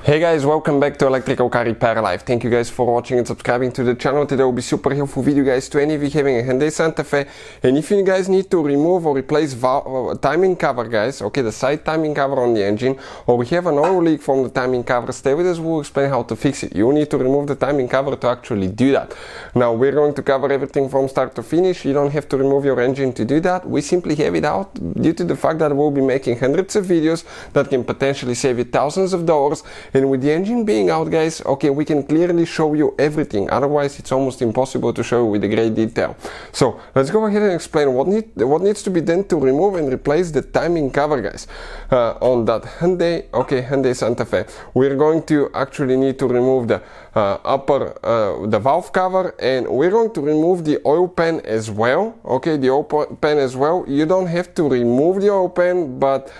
Hey guys, welcome back to Electrical Car Repair Live. Thank you guys for watching and subscribing to the channel. Today will be super helpful video guys to any of you having a Hyundai Santa Fe. And if you guys need to remove or replace timing cover guys, okay, the side timing cover on the engine, or we have an oil leak from the timing cover, stay with us, we'll explain how to fix it. You need to remove the timing cover to actually do that. Now we're going to cover everything from start to finish. You don't have to remove your engine to do that. We simply have it out due to the fact that we'll be making hundreds of videos that can potentially save you thousands of dollars. And with the engine being out guys, okay, we can clearly show you everything, otherwise it's almost impossible to show you with a great detail. So let's go ahead and explain what needs to be done to remove and replace the timing cover guys on that Hyundai Santa Fe. We're going to actually need to remove the the valve cover, and we're going to remove the oil pan as well. Okay, the oil pan as well. You don't have to remove the oil pan, but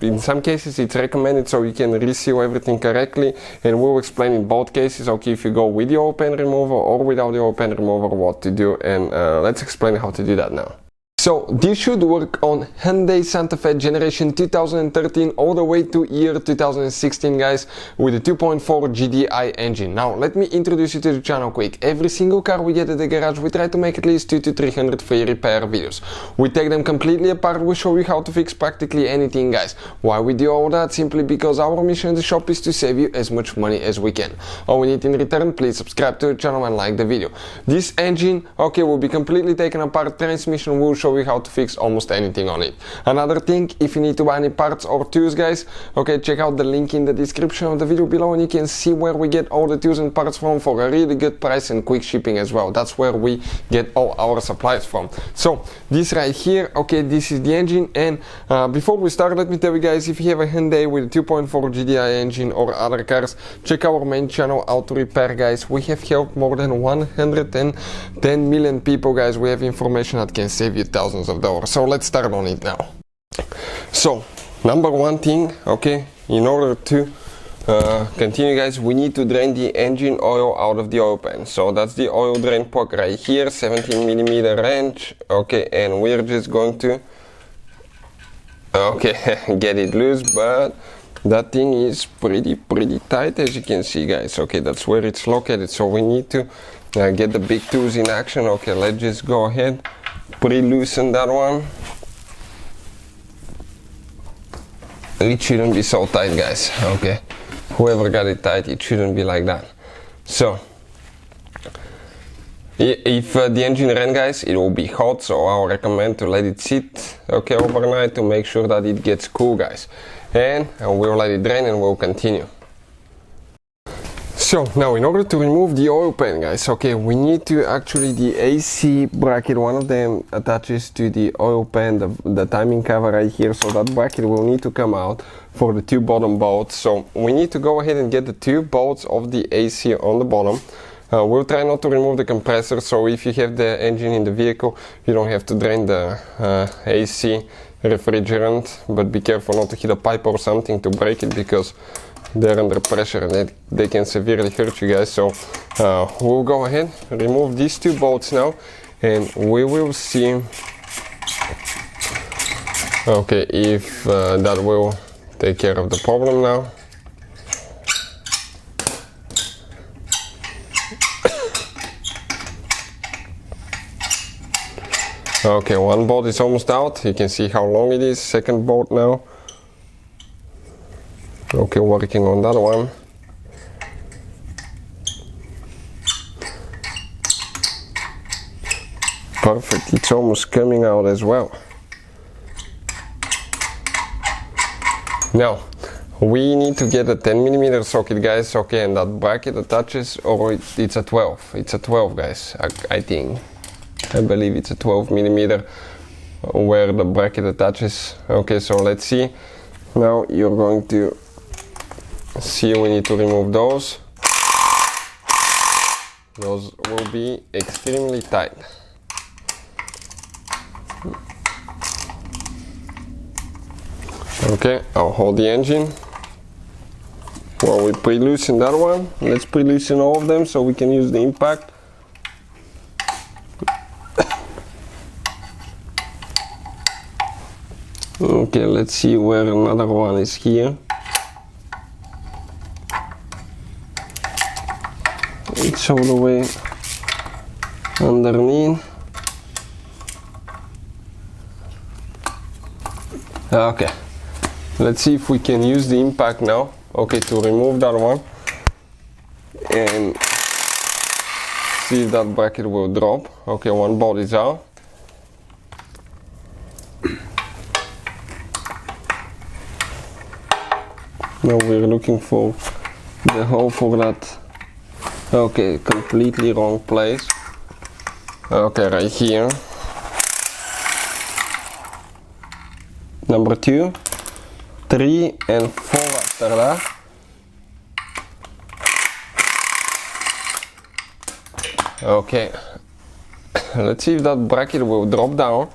in some cases it's recommended so you can reseal everything correctly, and we'll explain in both cases, okay, if you go with the oil pan remover or without the oil pan remover, what to do, and let's explain how to do that now. So this should work on Hyundai Santa Fe generation 2013 all the way to year 2016 guys, with a 2.4 GDI engine. Now let me introduce you to the channel quick. Every single car we get at the garage, we try to make at least 200 to 300 free repair videos. We take them completely apart, we show you how to fix practically anything guys. Why we do all that? Simply because our mission in the shop is to save you as much money as we can. All we need in return, please subscribe to the channel and like the video. This engine, okay, will be completely taken apart. Transmission will show you how to fix almost anything on it. Another thing, if you need to buy any parts or tools guys, okay, check out the link in the description of the video below and you can see where we get all the tools and parts from for a really good price and quick shipping as well. That's where we get all our supplies from. So this right here, okay, this is the engine, and before we start, let me tell you guys, if you have a Hyundai with a 2.4 GDI engine or other cars, check our main channel, Auto Repair guys. We have helped more than 110 million people guys. We have information that can save you thousands of dollars. So let's start on it now. So number one thing, okay, in order to continue guys, we need to drain the engine oil out of the oil pan. So that's the oil drain plug right here, 17mm wrench, okay, and we're just going to get it loose, but that thing is pretty tight, as you can see guys. Okay, that's where it's located, so we need to get the big tools in action. Okay, let's just go ahead, pre-loosen that one. It shouldn't be so tight guys, okay, whoever got it tight, it shouldn't be like that. So if the engine ran guys, it will be hot, so I'll recommend to let it sit, okay, overnight to make sure that it gets cool guys, and we'll let it drain and we'll continue. So now in order to remove the oil pan guys, okay, we need to actually, the AC bracket, one of them attaches to the oil pan, the timing cover right here, so that bracket will need to come out for the two bottom bolts. So we need to go ahead and get the two bolts of the AC on the bottom. We'll try not to remove the compressor, so if you have the engine in the vehicle, you don't have to drain the AC refrigerant, but be careful not to hit a pipe or something to break it, because they're under pressure and they can severely hurt you guys. So we'll go ahead, remove these two bolts now, and we will see, okay, if that will take care of the problem now. Okay, one bolt is almost out, you can see how long it is. Second bolt now. Okay, working on that one. Perfect, it's almost coming out as well. Now we need to get a 10mm socket guys, okay, and that bracket attaches, or it's a 12. It's a 12 guys, I believe it's a 12mm where the bracket attaches. Okay, so let's see. Now you're going to see, we need to remove those. Those will be extremely tight. Okay, I'll hold the engine while we pre-loosen that one. Let's pre-loosen all of them so we can use the impact. Okay, let's see where another one is here. It's all the way underneath. Okay, let's see if we can use the impact now, okay, to remove that one and see if that bracket will drop. Okay, one bolt is out. Now we're looking for the hole for that. Okay, completely wrong place. Okay, right here. Number 2, 3 and 4 after that. Okay, let's see if that bracket will drop down,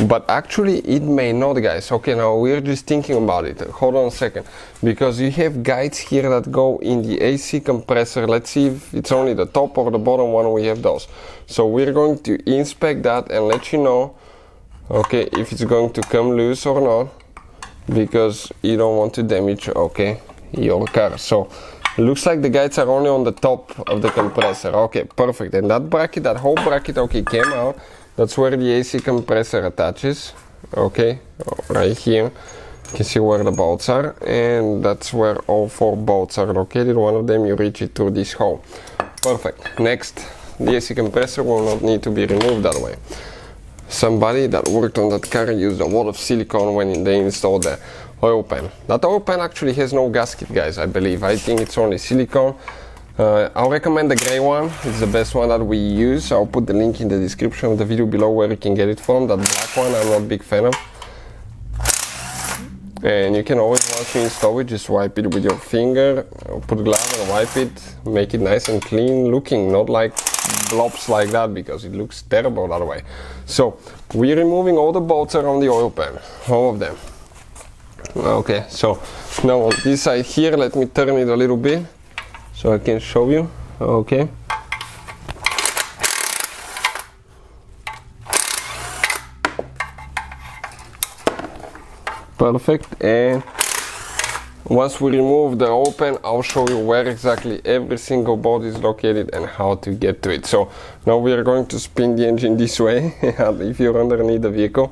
but actually it may not, guys. Okay, now we're just thinking about it. Hold on a second, because you have guides here that go in the AC compressor. Let's see if it's only the top or the bottom one. We have those, so we're going to inspect that and let you know, okay, if it's going to come loose or not, because you don't want to damage, okay, your car. So looks like the guides are only on the top of the compressor. Okay, perfect. And that bracket, that whole bracket, okay, came out. That's where the AC compressor attaches. Okay, right here you can see where the bolts are, and that's where all 4 bolts are located. One of them you reach it through this hole. Perfect. Next, the AC compressor will not need to be removed that way. Somebody that worked on that car used a lot of silicone when they installed the oil pan. That oil pan actually has no gasket, guys, I believe. I think it's only silicone. I'll recommend the gray one. It's the best one that we use. I'll put the link in the description of the video below where you can get it from. That black one I'm not a big fan of. And you can always, once you install it, just wipe it with your finger, put glove and wipe it, make it nice and clean looking, not like blobs like that, because it looks terrible that way. So we're removing all the bolts around the oil pan, all of them. Okay, so now on this side here, let me turn it a little bit so I can show you. Okay, perfect. And once we remove the oil pan, I'll show you where exactly every single bolt is located and how to get to it. So now we are going to spin the engine this way. If you're underneath the vehicle,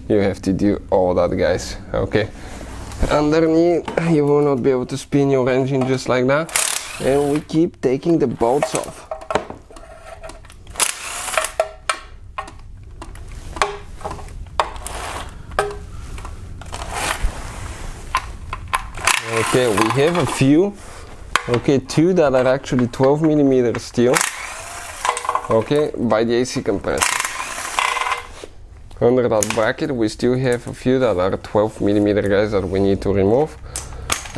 you have to do all that, guys. Okay, underneath you will not be able to spin your engine just like that, and we keep taking the bolts off. Okay, we have a few, okay, 2 that are actually 12mm steel, okay, by the AC compressor. Under that bracket we still have a few that are 12mm, guys, that we need to remove.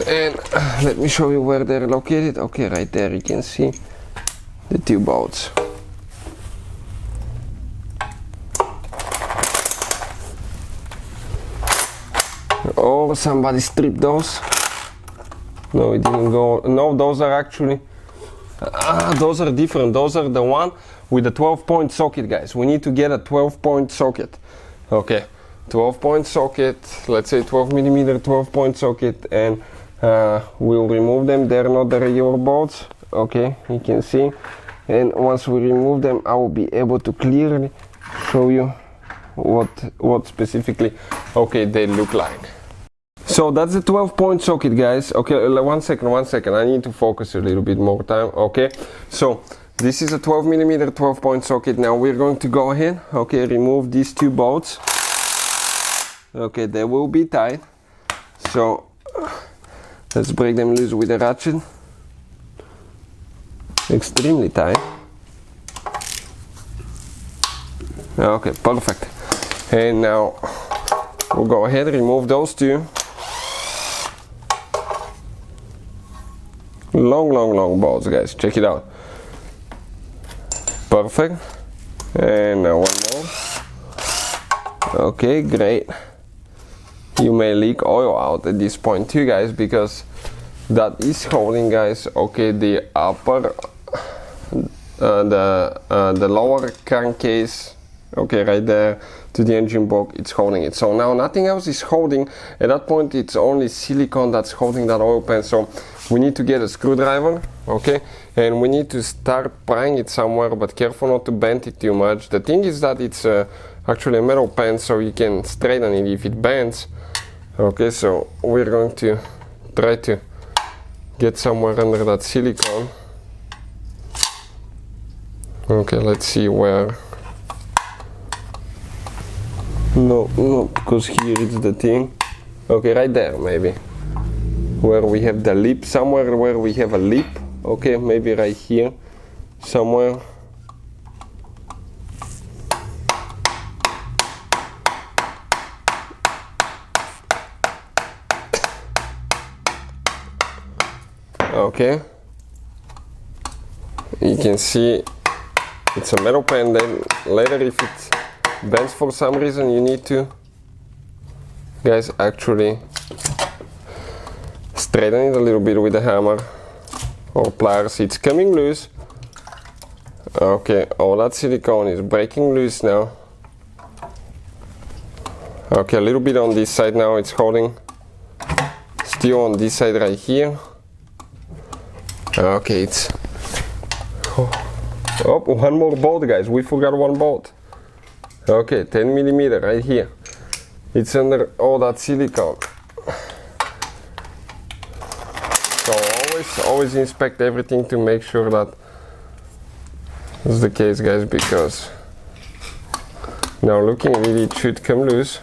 And let me show you where they're located. Okay, right there you can see the 2 bolts. Oh, somebody stripped those. No, it didn't go. No, those are actually those are different. Those are the one with the 12-point socket, guys. We need to get a 12-point socket. Okay, 12-point socket, let's say 12mm 12-point socket, and we'll remove them. They're not the regular bolts, okay, you can see. And once we remove them, I will be able to clearly show you what specifically, okay, they look like. So that's the 12-point socket, guys. Okay, one second, I need to focus a little bit more time. Okay, so this is a 12mm 12-point socket. Now we're going to go ahead, okay, remove these 2 bolts. Okay, they will be tight, so let's break them loose with a ratchet. Extremely tight. Okay, perfect. And now we'll go ahead and remove those 2 long bolts, guys. Check it out. Perfect. And now one more. Okay, great. You may leak oil out at this point too, guys, because that is holding, guys, okay, the upper the lower crankcase, okay, right there to the engine block. It's holding it. So now nothing else is holding. At that point it's only silicone that's holding that oil pan. So we need to get a screwdriver, okay, and we need to start prying it somewhere, but careful not to bend it too much. The thing is that it's actually a metal pen, so you can straighten it if it bends. Okay, so we're going to try to get somewhere under that silicone. Okay, let's see where. No, because here it's the thing. Okay, right there maybe. Where we have the lip, somewhere where we have a lip. Okay, maybe right here, somewhere. Okay, you can see it's a metal pen. Then later if it bends for some reason, you need to, guys, actually straighten it a little bit with a hammer or pliers. It's coming loose. Okay, all that silicone is breaking loose now. Okay, a little bit on this side now, it's holding. Still on this side right here. Okay, it's... Oh, one more bolt, guys. We forgot one bolt. Okay, 10 millimeter right here. It's under all that silicone. So always inspect everything to make sure that is the case, guys, because now looking at it, it should come loose.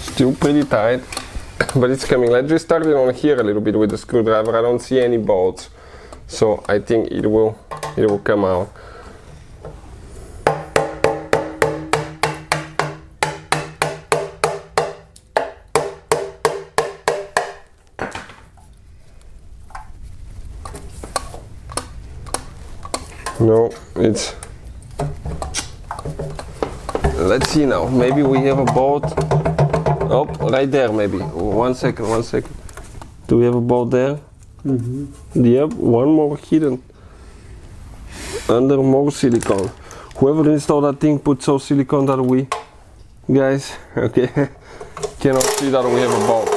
Still pretty tight, but it's coming. Let's just start it on here a little bit with the screwdriver. I don't see any bolts, so I think it will come out. No, it's... Let's see now. Maybe we have a bolt. Oh, right there maybe. One second. Do we have a bolt there? Mm-hmm. Yep, one more hidden. Under more silicone. Whoever installed that thing put so silicone that we, guys, okay, cannot see that we have a bolt.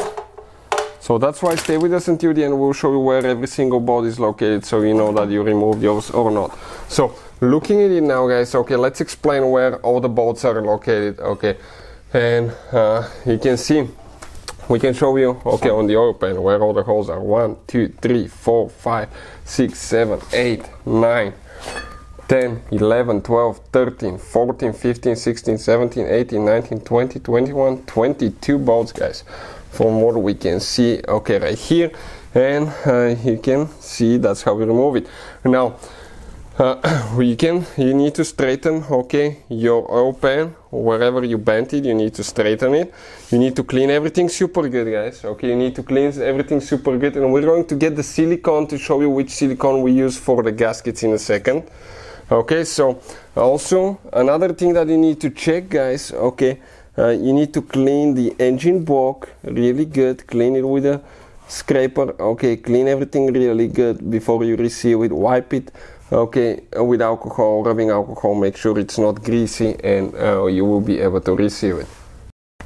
So that's why stay with us until the end. We'll show you where every single bolt is located, so you know that you removed yours or not. So looking at it now, guys, okay, let's explain where all the bolts are located. Okay, and you can see, we can show you, okay, on the oil pan where all the holes are. 1, 2, 3, 4, 5, 6, 7, 8, 9, 10, 11, 12, 13, 14, 15, 16, 17, 18, 19, 20, 21, 22 bolts, guys, from what we can see, okay, right here. And you can see that's how we remove it. Now you need to straighten, okay, your oil pan. Wherever you bent it, you need to straighten it. You need to clean everything super good, guys. Okay, you need to clean everything super good, and we're going to get the silicone to show you which silicone we use for the gaskets in a second. Okay, so also another thing that you need to check, guys, okay, you need to clean the engine block really good. Clean it with a scraper. Okay, clean everything really good before you reseal it. Wipe it, okay, with alcohol, rubbing alcohol. Make sure it's not greasy, and you will be able to reseal it.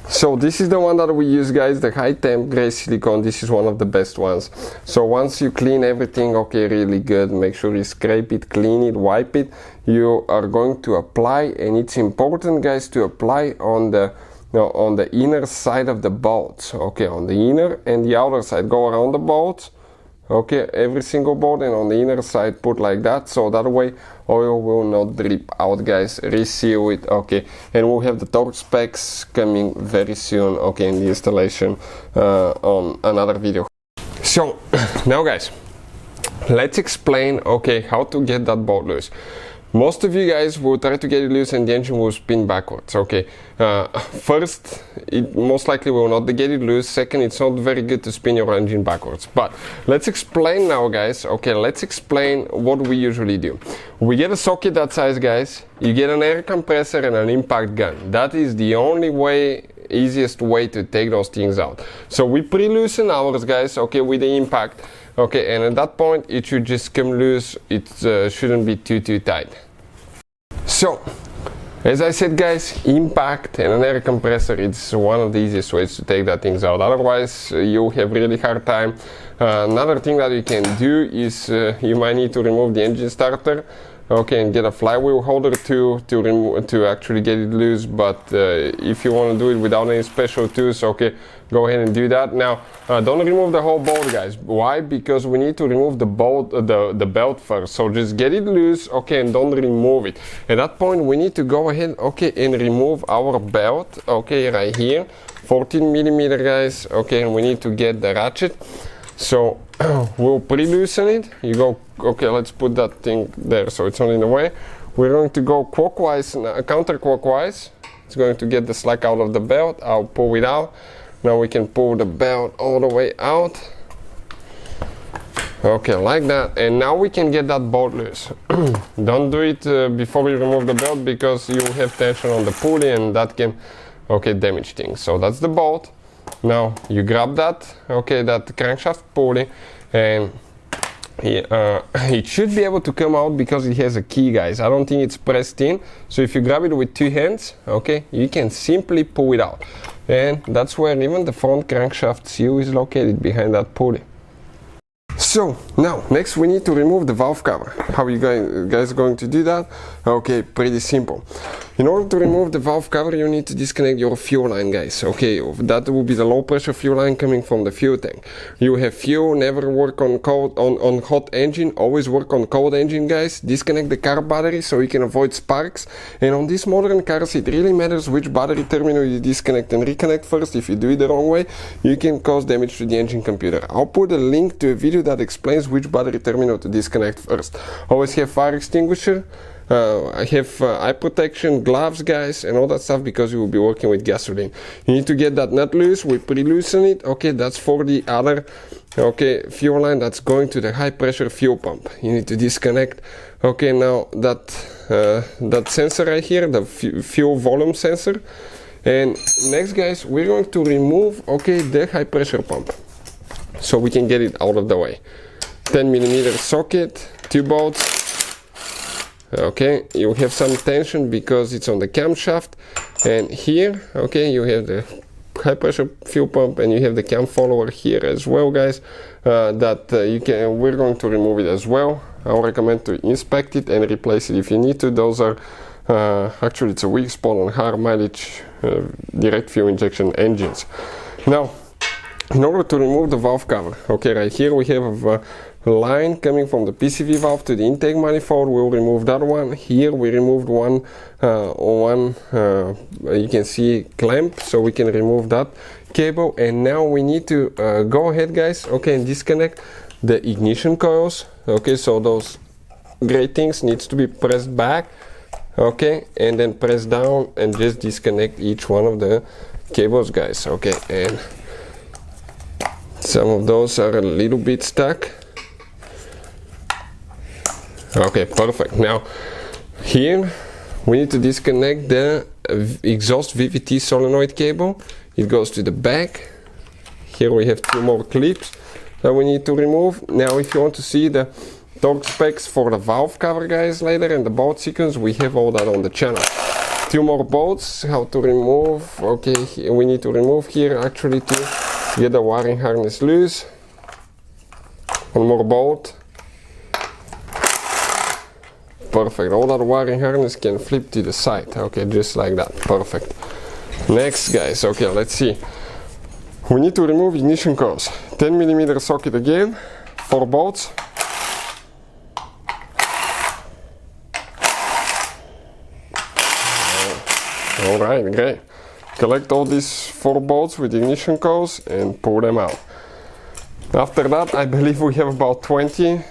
So this is the one that we use, guys, the high temp gray silicone. This is one of the best ones. So once you clean everything, okay, really good, make sure you scrape it, clean it, wipe it, you are going to apply, and it's important, guys, to apply on the inner side of the bolts. Okay, on the inner and the outer side. Go around the bolts, okay, every single bolt, and on the inner side put like that, so that way oil will not drip out, guys. Reseal it, okay, and we'll have the torque specs coming very soon, okay, in the installation on another video. So now, guys, let's explain, okay, how to get that bolt loose. Most of you guys will try to get it loose and the engine will spin backwards. Okay, first, it most likely will not get it loose. Second, it's not very good to spin your engine backwards. But let's explain now, guys. Okay, let's explain what we usually do. We get a socket that size, guys. You get an air compressor and an impact gun. That is the only way, easiest way to take those things out. So we pre-loosen ours, guys, okay, with the impact. Okay, and at that point it should just come loose. It shouldn't be too tight. So As I said guys, impact and an air compressor, it's one of the easiest ways to take that things out, otherwise you have really hard time. Another thing that you can do is you might need to remove the engine starter, okay, and get a flywheel holder to actually get it loose, but if you want to do it without any special tools, okay, go ahead and do that. Now don't remove the whole bolt guys. Why? Because we need to remove the bolt, the belt first, so just get it loose, okay, and don't remove it. At that point we need to go ahead, okay, and remove our belt, okay, right here, 14 millimeter guys, okay, and we need to get the ratchet. So we'll pre-loosen it. You go, okay, let's put that thing there so it's not in the way. We're going to go clockwise, counterclockwise. It's going to get the slack out of the belt. I'll pull it out. Now we can pull the belt all the way out. Okay, like that. And now we can get that bolt loose. Don't do it before you remove the belt, because you have tension on the pulley and that can, okay, damage things. So that's the bolt. Now you grab that, okay, that crankshaft pulley, and it should be able to come out because it has a key guys. I don't think it's pressed in, so if you grab it with two hands, okay, you can simply pull it out, and that's where even the front crankshaft seal is located, behind that pulley. So now next we need to remove the valve cover. How are you guys going to do that? Okay, pretty simple. In order to remove the valve cover, you need to disconnect your fuel line guys. Okay, that will be the low pressure fuel line coming from the fuel tank. You have fuel, never work on cold, on hot engine, always work on cold engine guys. Disconnect the car battery so you can avoid sparks, and on these modern cars it really matters which battery terminal you disconnect and reconnect first. If you do it the wrong way, you can cause damage to the engine computer. I'll put a link to a video that explains which battery terminal to disconnect first. Always have fire extinguisher. I have eye protection, gloves guys, and all that stuff, because you will be working with gasoline. You need to get that nut loose. We pre-loosen it, okay, that's for the other, okay, fuel line that's going to the high pressure fuel pump. You need to disconnect, okay, now that sensor right here, the fuel volume sensor. And next guys, we're going to remove, okay, the high pressure pump so we can get it out of the way. 10 millimeter socket, 2 bolts. Okay, you have some tension because it's on the camshaft, and here, okay, you have the high pressure fuel pump, and you have the cam follower here as well guys, we're going to remove it as well. I would recommend to inspect it and replace it if you need to. Those are actually, it's a weak spot on high mileage direct fuel injection engines. Now in order to remove the valve cover, okay, right here we have a line coming from the PCV valve to the intake manifold. We'll remove that one. Here we removed one you can see clamp, so we can remove that cable. And now we need to go ahead guys, okay, and disconnect the ignition coils. Okay, so those gray things needs to be pressed back, okay, and then press down and just disconnect each one of the cables guys. Okay, and some of those are a little bit stuck. Okay, perfect. Now here we need to disconnect the exhaust VVT solenoid cable. It goes to the back. Here we have 2 more clips that we need to remove. Now if you want to see the torque specs for the valve cover guys later and the bolt sequence, we have all that on the channel. 2 more bolts, how to remove. Okay, we need to remove here actually to get the wiring harness loose. 1 more bolt. Perfect. All that wiring harness can flip to the side. Okay, just like that. Perfect. Next guys, okay, let's see. We need to remove ignition coils. 10 millimeter socket again, 4 bolts. Alright, great. Collect all these 4 bolts with ignition coils and pull them out. After that, I believe we have about 20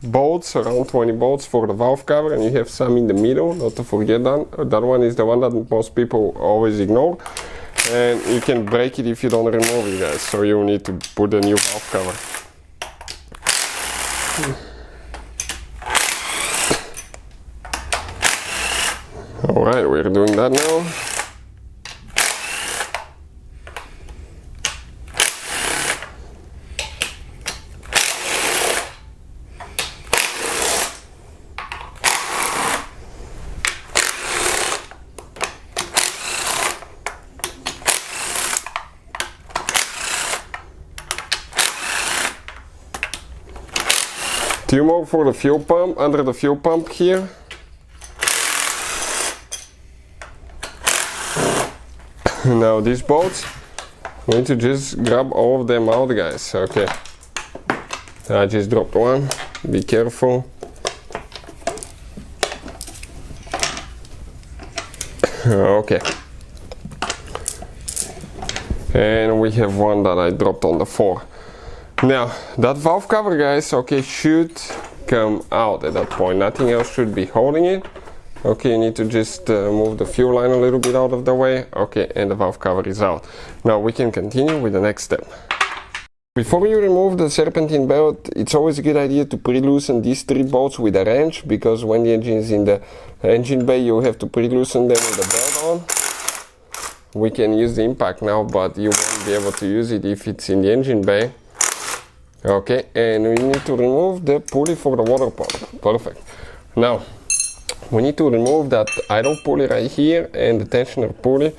bolts, around 20 bolts for the valve cover, and you have some in the middle, not to forget that. That one is the one that most people always ignore, and you can break it if you don't remove it guys, so you need to put a new valve cover. Alright, we're doing that now. Two more for the fuel pump, under the fuel pump here. Now these bolts, we need to just grab all of them out, guys. Okay. I just dropped one, be careful. Okay. And we have one that I dropped on the floor. Now, that valve cover, guys, okay, should come out at that point. Nothing else should be holding it. Okay, you need to just move the fuel line a little bit out of the way. Okay, and the valve cover is out. Now we can continue with the next step. Before you remove the serpentine belt, it's always a good idea to pre-loosen these 3 bolts with a wrench, because when the engine is in the engine bay, you have to pre-loosen them with the belt on. We can use the impact now, but you won't be able to use it if it's in the engine bay. Okay, and we need to remove the pulley for the water pump. Perfect. Now, we need to remove that idle pulley right here and the tensioner pulley.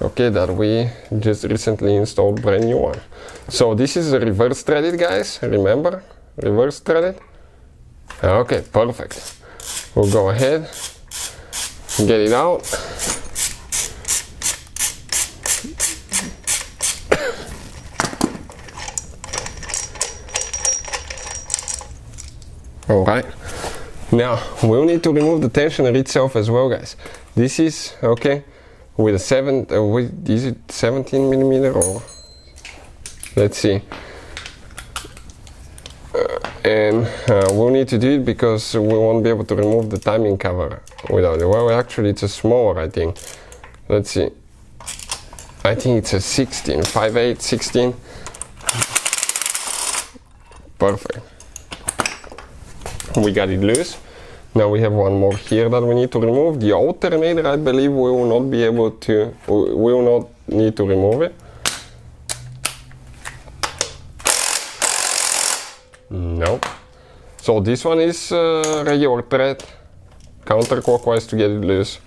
Okay, that we just recently installed, brand new one. So this is a reverse threaded, guys, remember, reverse threaded. Okay, perfect. We'll go ahead, get it out. Alright, now we'll need to remove the tensioner itself as well, guys. This is, okay, with a is it 17 millimeter or let's see, and we'll need to do it because we won't be able to remove the timing cover without it. Well, actually it's a smaller, I think. Let's see, I think it's a 16, 5/8, 16. Perfect. We got it loose. Now we have one more here that we need to remove. The alternator, I believe we will not be able to, we will not need to remove it. Nope. So this one is regular thread, counterclockwise to get it loose.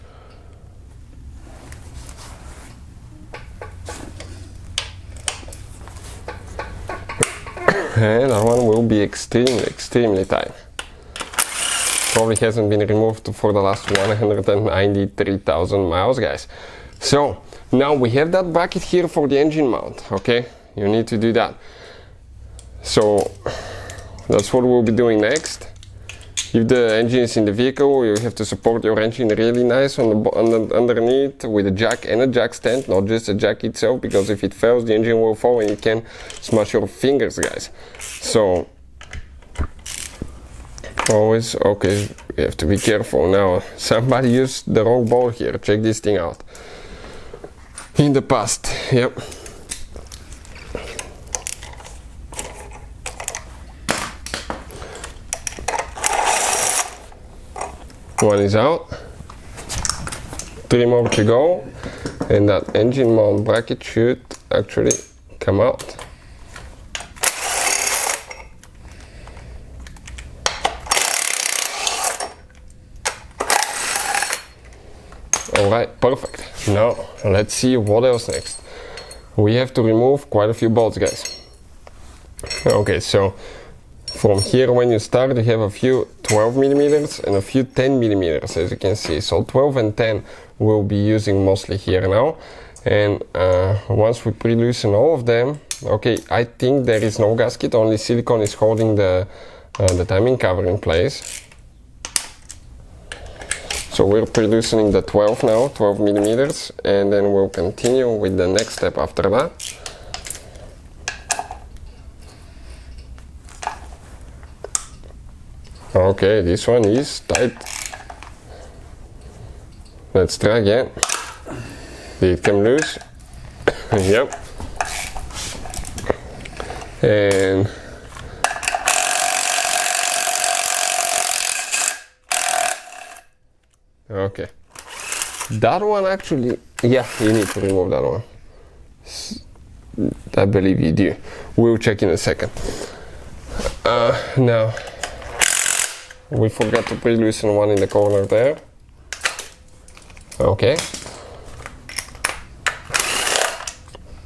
And that one will be extremely tight. Probably hasn't been removed for the last 193,000 miles, guys. So now we have that bracket here for the engine mount. Okay, you need to do that. So that's what we'll be doing next. If the engine is in the vehicle, you have to support your engine really nice underneath with a jack and a jack stand, not just a jack itself, because if it fails, the engine will fall and you can smash your fingers, guys. So always, okay, you have to be careful. Now somebody used the wrong ball here. Check this thing out. In the past, yep. One is out, 3 more to go, and that engine mount bracket should actually come out. Alright, perfect. Now let's see what else next. We have to remove quite a few bolts, guys. Okay, so from here, when you start, you have a few 12 millimeters and a few 10 millimeters, as you can see. So 12 and 10 we'll be using mostly here now. And once we pre-loosen all of them, okay, I think there is no gasket, only silicone is holding the timing cover in place. So we're pre-loosening the 12 now, 12 millimeters, and then we'll continue with the next step after that. Okay, this one is tight. Let's try again. Did it come loose? Yep. And okay. That one actually, yeah, you need to remove that one. I believe you do. We'll check in a second. Now, we forgot to pre-loosen one in the corner there. Okay.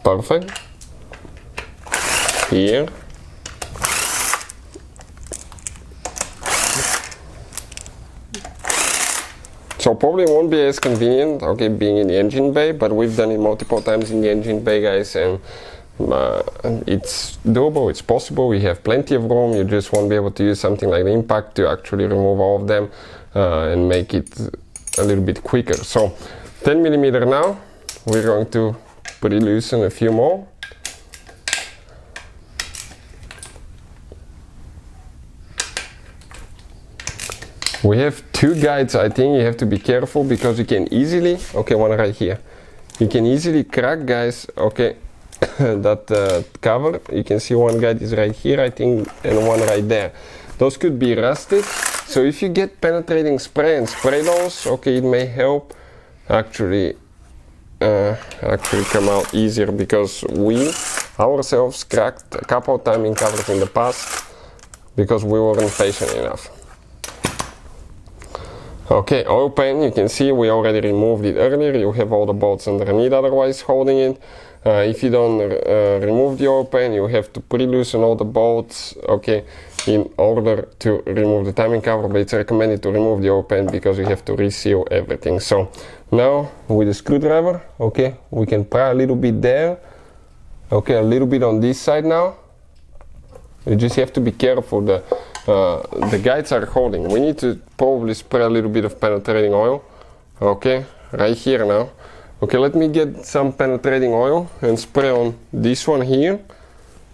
Perfect. Here. So probably won't be as convenient, okay, being in the engine bay, but we've done it multiple times in the engine bay, guys, and it's doable, it's possible. We have plenty of room. You just won't be able to use something like the impact to actually remove all of them and make it a little bit quicker. So 10mm now, we're going to pre-loosen a few more. We have two guides. I think you have to be careful because you can easily, okay, one right here, you can easily crack, guys, okay, that cover. You can see one guide is right here, I think, and one right there. Those could be rusted, so if you get penetrating spray and spray those, okay, it may help actually come out easier, because we ourselves cracked a couple of timing covers in the past because we weren't patient enough. Okay, oil pan, you can see we already removed it earlier. You have all the bolts underneath otherwise holding it. If you don't remove the oil pan, you have to pre-loosen all the bolts, okay, in order to remove the timing cover, but it's recommended to remove the oil pan because you have to reseal everything. So now with a screwdriver, okay, we can pry a little bit there, okay, a little bit on this side now. You just have to be careful. The guides are holding. We need to probably spray a little bit of penetrating oil, okay, right here now. Okay, let me get some penetrating oil and spray on this one here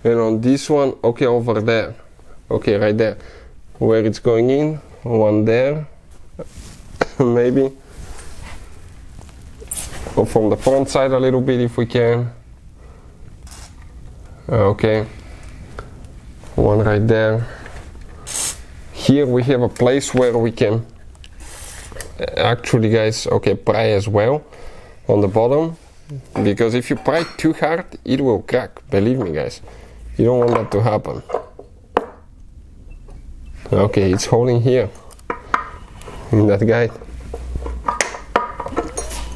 and on this one, okay, over there, okay, right there where it's going in, one there maybe, or from the front side a little bit if we can, okay, one right there. Here we have a place where we can actually, guys, okay, pry as well on the bottom, because if you pry too hard it will crack, believe me, guys, you don't want that to happen. Okay, it's holding here in that guide,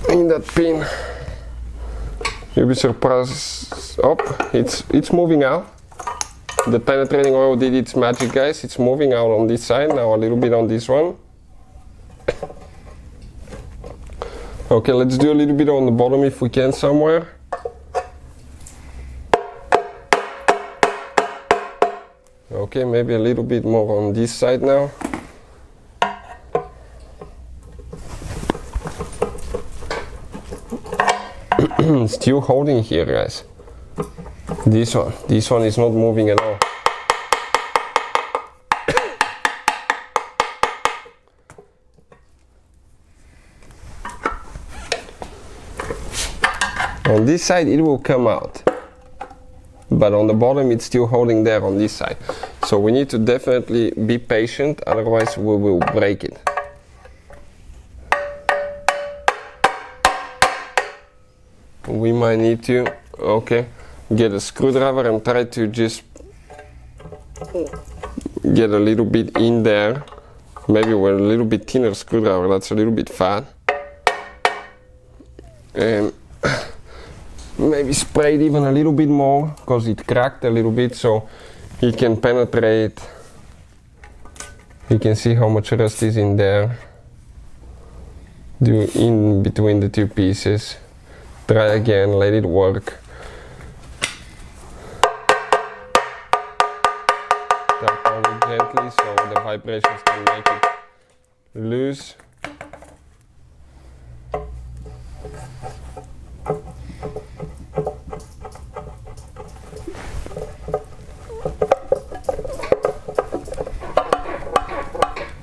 in that pin. You'll be surprised. Oh, it's moving out. The penetrating oil did its magic, guys. It's moving out on this side, now a little bit on this one. Okay, let's do a little bit on the bottom if we can somewhere. Okay, maybe a little bit more on this side now. Still holding here, guys. This one is not moving at all. On this side it will come out, but on the bottom it's still holding there on this side. So we need to definitely be patient, otherwise we will break it. We might need to, okay, get a screwdriver and try to just get a little bit in there. Maybe with a little bit thinner screwdriver, that's a little bit fat. And maybe spray it even a little bit more, because it cracked a little bit, so it can penetrate. You can see how much rust is in there. Do in between the two pieces. Try again, let it work. Tap on it gently so the vibrations can make it loose.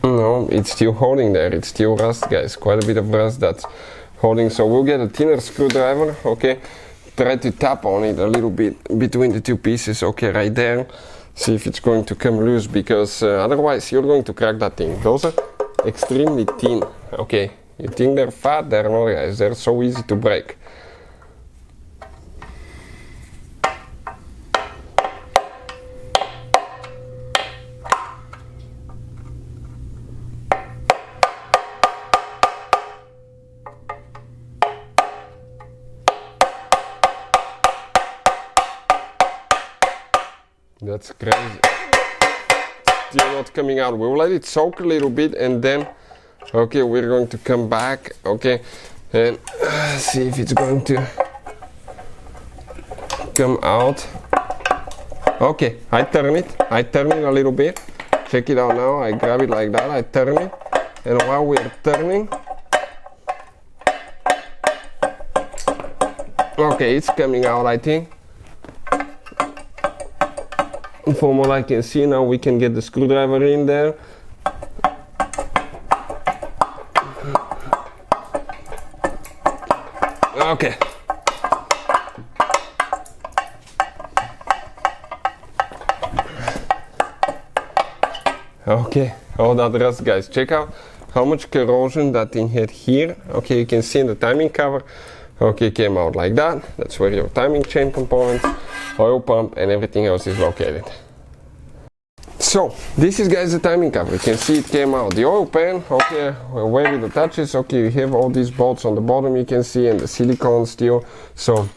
No, it's still holding there, it's still rust, guys, quite a bit of rust that's holding. So we'll get a thinner screwdriver, okay, try to tap on it a little bit between the two pieces, okay, right there. See if it's going to come loose, because otherwise you're going to crack that thing. Those are extremely thin, okay, you think they're fat, they're not, guys, they're so easy to break. That's crazy. Still not coming out. We'll let it soak a little bit and then Okay, we're going to come back, okay, and see if it's going to come out. Okay, I turn it a little bit. Check it out now. I grab it like that, I turn it, and while we're turning, okay, it's coming out, I think. From what I can see now, we can get the screwdriver in there. Okay. Okay, all that rust, guys. Check out how much corrosion that thing had here. Okay, you can see in the timing cover. Okay, came out like that. That's where your timing chain components, oil pump, and everything else is located. So this is, guys, the timing cover. You can see it came out. The oil pan, okay, where it attaches. Okay, you have all these bolts on the bottom, you can see, and the silicone steel. So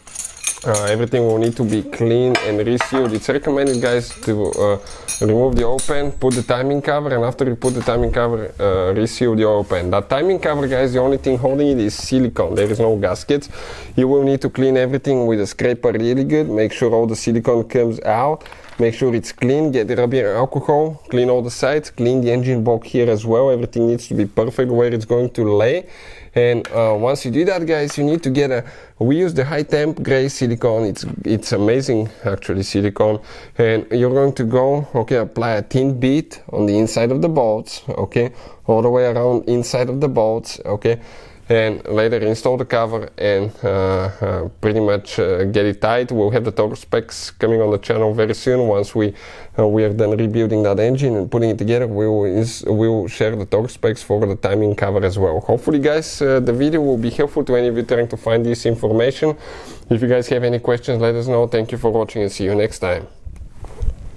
everything will need to be clean and resealed. It's recommended, guys, to remove the oil pan, put the timing cover, and after you put the timing cover, reseal the oil pan. That timing cover, guys, the only thing holding it is silicone. There is no gaskets. You will need to clean everything with a scraper really good. Make sure all the silicone comes out. Make sure it's clean, get the rubber alcohol, clean all the sides, clean the engine block here as well. Everything needs to be perfect where it's going to lay. And once you do that, guys, you need to get we use the high temp gray silicone. It's amazing, actually, silicone. And you're going to go, okay, apply a thin bead on the inside of the bolts, okay, all the way around inside of the bolts, okay, and later install the cover and pretty much get it tight. We'll have the total specs coming on the channel very soon. Once we are done rebuilding that engine and putting it together, we will share the total specs for the timing cover as well. Hopefully, guys, the video will be helpful to any of you trying to find this information. If you guys have any questions, let us know. Thank you for watching and see you next time.